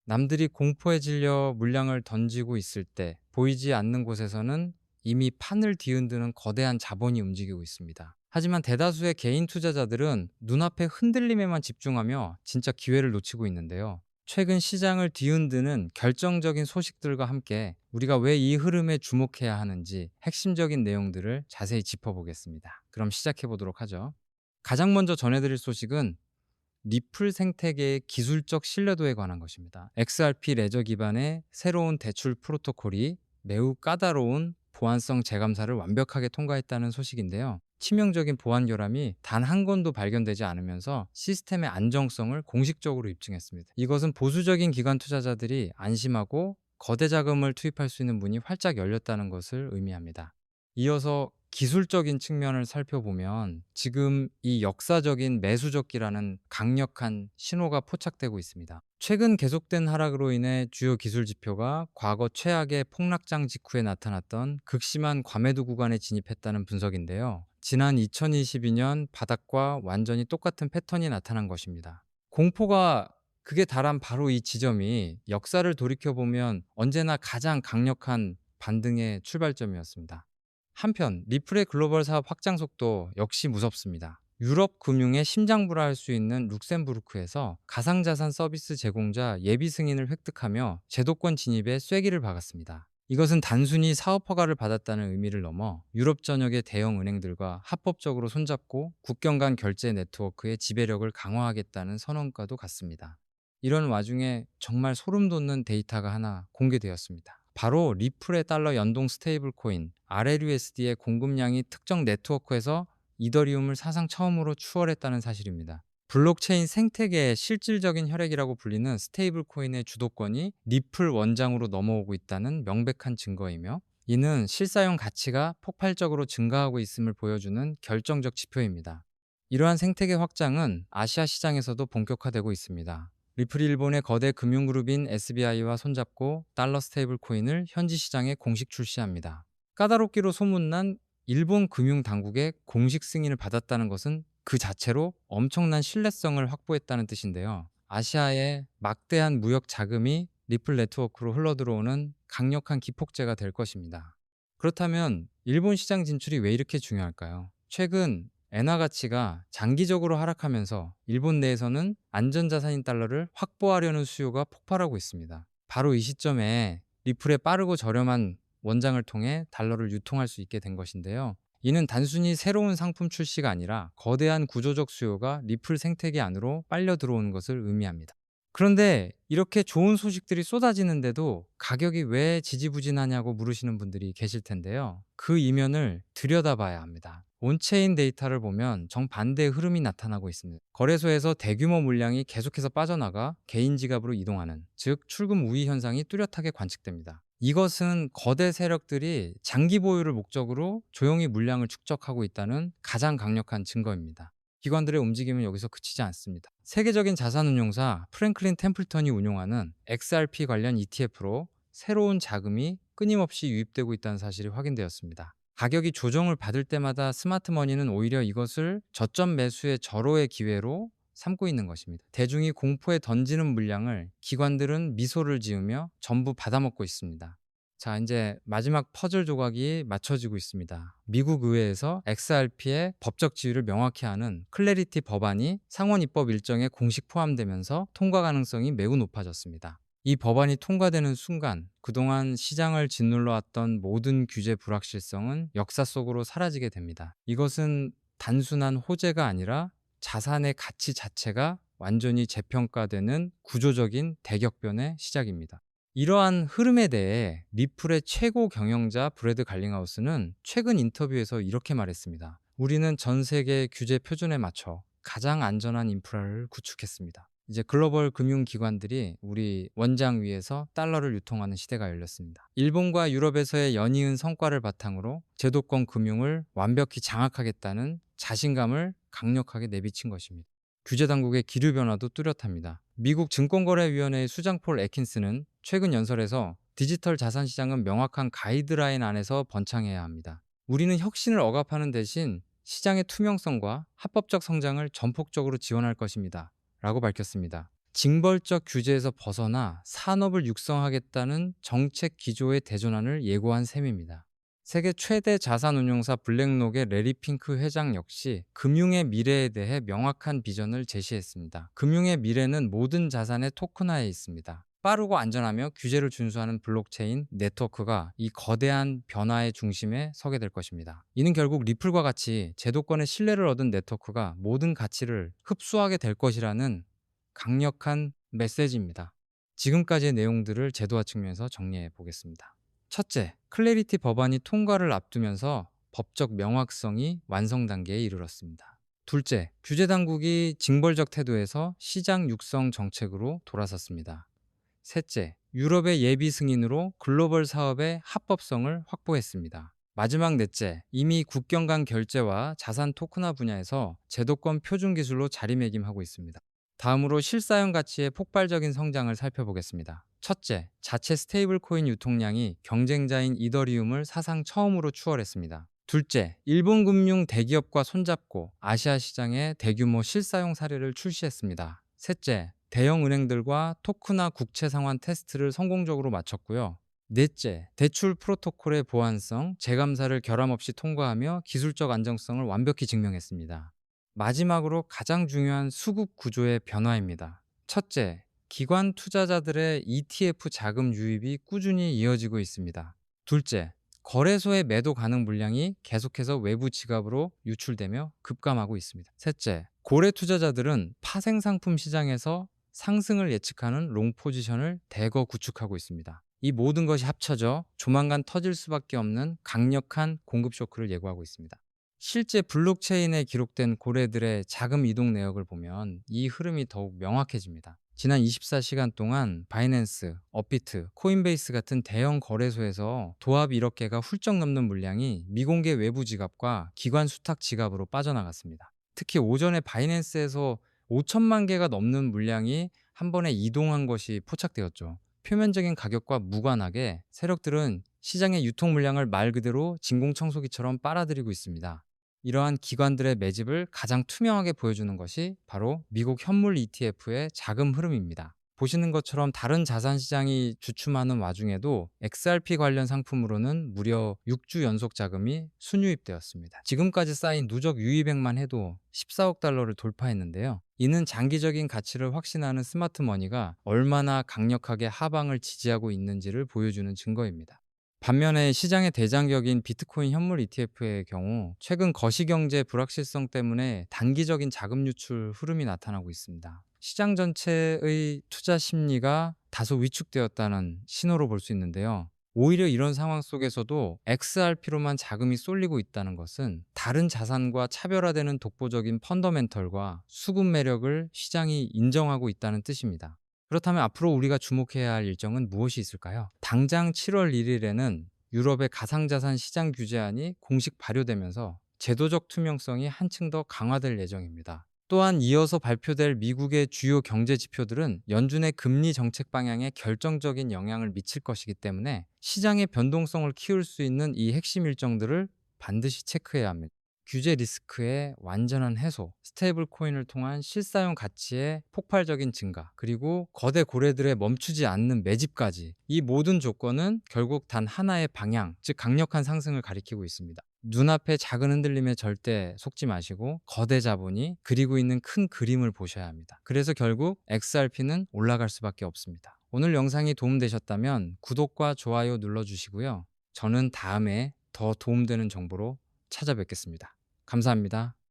남들이 공포에 질려 물량을 던지고 있을 때 보이지 않는 곳에서는 이미 판을 뒤흔드는 거대한 자본이 움직이고 있습니다. 하지만 대다수의 개인 투자자들은 눈앞의 흔들림에만 집중하며 진짜 기회를 놓치고 있는데요. 최근 시장을 뒤흔드는 결정적인 소식들과 함께 우리가 왜 이 흐름에 주목해야 하는지 핵심적인 내용들을 자세히 짚어보겠습니다. 그럼 시작해 보도록 하죠. 가장 먼저 전해드릴 소식은 리플 생태계의 기술적 신뢰도에 관한 것입니다. XRP 레저 기반의 새로운 대출 프로토콜이 매우 까다로운 보안성 재감사를 완벽하게 통과했다는 소식인데요. 치명적인 보안 결함이 단 한 건도 발견되지 않으면서 시스템의 안정성을 공식적으로 입증했습니다. 이것은 보수적인 기관 투자자들이 안심하고 거대 자금을 투입할 수 있는 문이 활짝 열렸다는 것을 의미합니다. 이어서 기술적인 측면을 살펴보면 지금 이 역사적인 매수적기라는 강력한 신호가 포착되고 있습니다. 최근 계속된 하락으로 인해 주요 기술 지표가 과거 최악의 폭락장 직후에 나타났던 극심한 과매도 구간에 진입했다는 분석인데요. 지난 2022년 바닥과 완전히 똑같은 패턴이 나타난 것입니다. 공포가 극에 달한 바로 이 지점이 역사를 돌이켜보면 언제나 가장 강력한 반등의 출발점이었습니다. 한편 리플의 글로벌 사업 확장 속도 역시 무섭습니다. 유럽 금융의 심장부라 할 수 있는 룩셈부르크에서 가상자산 서비스 제공자 예비 승인을 획득하며 제도권 진입에 쐐기를 박았습니다. 이것은 단순히 사업 허가를 받았다는 의미를 넘어 유럽 전역의 대형 은행들과 합법적으로 손잡고 국경 간 결제 네트워크의 지배력을 강화하겠다는 선언과도 같습니다. 이런 와중에 정말 소름 돋는 데이터가 하나 공개되었습니다. 바로 리플의 달러 연동 스테이블 코인 RLUSD의 공급량이 특정 네트워크에서 이더리움을 사상 처음으로 추월했다는 사실입니다. 블록체인 생태계의 실질적인 혈액이라고 불리는 스테이블 코인의 주도권이 리플 원장으로 넘어오고 있다는 명백한 증거이며, 이는 실사용 가치가 폭발적으로 증가하고 있음을 보여주는 결정적 지표입니다. 이러한 생태계 확장은 아시아 시장에서도 본격화되고 있습니다. 리플이 일본의 거대 금융그룹인 SBI와 손잡고 달러 스테이블 코인을 현지 시장에 공식 출시합니다. 까다롭기로 소문난 일본 금융 당국의 공식 승인을 받았다는 것은 그 자체로 엄청난 신뢰성을 확보했다는 뜻인데요. 아시아의 막대한 무역 자금이 리플 네트워크로 흘러들어오는 강력한 기폭제가 될 것입니다. 그렇다면 일본 시장 진출이 왜 이렇게 중요할까요? 최근 엔화 가치가 장기적으로 하락하면서 일본 내에서는 안전자산인 달러를 확보하려는 수요가 폭발하고 있습니다. 바로 이 시점에 리플의 빠르고 저렴한 원장을 통해 달러를 유통할 수 있게 된 것인데요. 이는 단순히 새로운 상품 출시가 아니라 거대한 구조적 수요가 리플 생태계 안으로 빨려 들어오는 것을 의미합니다. 그런데 이렇게 좋은 소식들이 쏟아지는데도 가격이 왜 지지부진하냐고 물으시는 분들이 계실 텐데요. 그 이면을 들여다봐야 합니다. 온체인 데이터를 보면 정반대의 흐름이 나타나고 있습니다. 거래소에서 대규모 물량이 계속해서 빠져나가 개인 지갑으로 이동하는, 즉 출금 우위 현상이 뚜렷하게 관측됩니다. 이것은 거대 세력들이 장기 보유를 목적으로 조용히 물량을 축적하고 있다는 가장 강력한 증거입니다. 기관들의 움직임은 여기서 그치지 않습니다. 세계적인 자산운용사 프랭클린 템플턴이 운용하는 XRP 관련 ETF로 새로운 자금이 끊임없이 유입되고 있다는 사실이 확인되었습니다. 가격이 조정을 받을 때마다 스마트머니는 오히려 이것을 저점 매수의 절호의 기회로 삼고 있는 것입니다. 대중이 공포에 던지는 물량을 기관들은 미소를 지으며 전부 받아먹고 있습니다. 자, 이제 마지막 퍼즐 조각이 맞춰지고 있습니다. 미국 의회에서 XRP의 법적 지위를 명확히 하는 클래리티 법안이 상원 입법 일정에 공식 포함되면서 통과 가능성이 매우 높아졌습니다. 이 법안이 통과되는 순간 그동안 시장을 짓눌러 왔던 모든 규제 불확실성은 역사 속으로 사라지게 됩니다. 이것은 단순한 호재가 아니라 자산의 가치 자체가 완전히 재평가되는 구조적인 대격변의 시작입니다. 이러한 흐름에 대해 리플의 최고 경영자 브래드 갈링하우스는 최근 인터뷰에서 이렇게 말했습니다. 우리는 전 세계 규제 표준에 맞춰 가장 안전한 인프라를 구축했습니다. 이제 글로벌 금융기관들이 우리 원장 위에서 달러를 유통하는 시대가 열렸습니다. 일본과 유럽에서의 연이은 성과를 바탕으로 제도권 금융을 완벽히 장악하겠다는 자신감을 강력하게 내비친 것입니다. 규제 당국의 기류 변화도 뚜렷합니다. 미국 증권거래위원회의 수장 폴 애킨스는 최근 연설에서 디지털 자산 시장은 명확한 가이드라인 안에서 번창해야 합니다. 우리는 혁신을 억압하는 대신 시장의 투명성과 합법적 성장을 전폭적으로 지원할 것입니다. 라고 밝혔습니다. 징벌적 규제에서 벗어나 산업을 육성하겠다는 정책 기조의 대전환을 예고한 셈입니다. 세계 최대 자산운용사 블랙록의 레리 핑크 회장 역시 금융의 미래에 대해 명확한 비전을 제시했습니다. 금융의 미래는 모든 자산의 토큰화에 있습니다. 빠르고 안전하며 규제를 준수하는 블록체인 네트워크가 이 거대한 변화의 중심에 서게 될 것입니다. 이는 결국 리플과 같이 제도권의 신뢰를 얻은 네트워크가 모든 가치를 흡수하게 될 것이라는 강력한 메시지입니다. 지금까지의 내용들을 제도화 측면에서 정리해 보겠습니다. 첫째, 클래리티 법안이 통과를 앞두면서 법적 명확성이 완성 단계에 이르렀습니다. 둘째, 규제 당국이 징벌적 태도에서 시장 육성 정책으로 돌아섰습니다. 셋째, 유럽의 예비 승인으로 글로벌 사업의 합법성을 확보했습니다. 마지막 넷째, 이미 국경 간 결제와 자산 토큰화 분야에서 제도권 표준 기술로 자리매김하고 있습니다. 다음으로 실사용 가치의 폭발적인 성장을 살펴보겠습니다. 첫째, 자체 스테이블 코인 유통량이 경쟁자인 이더리움을 사상 처음으로 추월했습니다. 둘째, 일본 금융 대기업과 손잡고 아시아 시장에 대규모 실사용 사례를 출시했습니다. 셋째, 대형 은행들과 토크나 국채 상환 테스트를 성공적으로 마쳤고요. 넷째, 대출 프로토콜의 보안성, 재감사를 결함 없이 통과하며 기술적 안정성을 완벽히 증명했습니다. 마지막으로 가장 중요한 수급 구조의 변화입니다. 첫째, 기관 투자자들의 ETF 자금 유입이 꾸준히 이어지고 있습니다. 둘째, 거래소의 매도 가능 물량이 계속해서 외부 지갑으로 유출되며 급감하고 있습니다. 셋째, 고래 투자자들은 파생 상품 시장에서 상승을 예측하는 롱 포지션을 대거 구축하고 있습니다. 이 모든 것이 합쳐져 조만간 터질 수밖에 없는 강력한 공급 쇼크를 예고하고 있습니다. 실제 블록체인에 기록된 고래들의 자금 이동 내역을 보면 이 흐름이 더욱 명확해집니다. 지난 24시간 동안 바이낸스, 업비트, 코인베이스 같은 대형 거래소에서 도합 1억 개가 훌쩍 넘는 물량이 미공개 외부 지갑과 기관 수탁 지갑으로 빠져나갔습니다. 특히 오전에 바이낸스에서 5천만 개가 넘는 물량이 한 번에 이동한 것이 포착되었죠. 표면적인 가격과 무관하게 세력들은 시장의 유통 물량을 말 그대로 진공청소기처럼 빨아들이고 있습니다. 이러한 기관들의 매집을 가장 투명하게 보여주는 것이 바로 미국 현물 ETF의 자금 흐름입니다. 보시는 것처럼 다른 자산 시장이 주춤하는 와중에도 XRP 관련 상품으로는 무려 6주 연속 자금이 순유입되었습니다. 지금까지 쌓인 누적 유입액만 해도 14억 달러를 돌파했는데요. 이는 장기적인 가치를 확신하는 스마트머니가 얼마나 강력하게 하방을 지지하고 있는지를 보여주는 증거입니다. 반면에 시장의 대장격인 비트코인 현물 ETF의 경우 최근 거시경제 불확실성 때문에 단기적인 자금 유출 흐름이 나타나고 있습니다. 시장 전체의 투자 심리가 다소 위축되었다는 신호로 볼 수 있는데요. 오히려 이런 상황 속에서도 XRP로만 자금이 쏠리고 있다는 것은 다른 자산과 차별화되는 독보적인 펀더멘털과 수급 매력을 시장이 인정하고 있다는 뜻입니다. 그렇다면 앞으로 우리가 주목해야 할 일정은 무엇이 있을까요? 당장 7월 1일에는 유럽의 가상자산 시장 규제안이 공식 발효되면서 제도적 투명성이 한층 더 강화될 예정입니다. 또한 이어서 발표될 미국의 주요 경제 지표들은 연준의 금리 정책 방향에 결정적인 영향을 미칠 것이기 때문에 시장의 변동성을 키울 수 있는 이 핵심 일정들을 반드시 체크해야 합니다. 규제 리스크의 완전한 해소, 스테이블 코인을 통한 실사용 가치의 폭발적인 증가, 그리고 거대 고래들의 멈추지 않는 매집까지, 이 모든 조건은 결국 단 하나의 방향, 즉 강력한 상승을 가리키고 있습니다. 눈앞의 작은 흔들림에 절대 속지 마시고 거대 자본이 그리고 있는 큰 그림을 보셔야 합니다. 그래서 결국 XRP는 올라갈 수밖에 없습니다. 오늘 영상이 도움되셨다면 구독과 좋아요 눌러주시고요. 저는 다음에 더 도움되는 정보로 찾아뵙겠습니다. 감사합니다.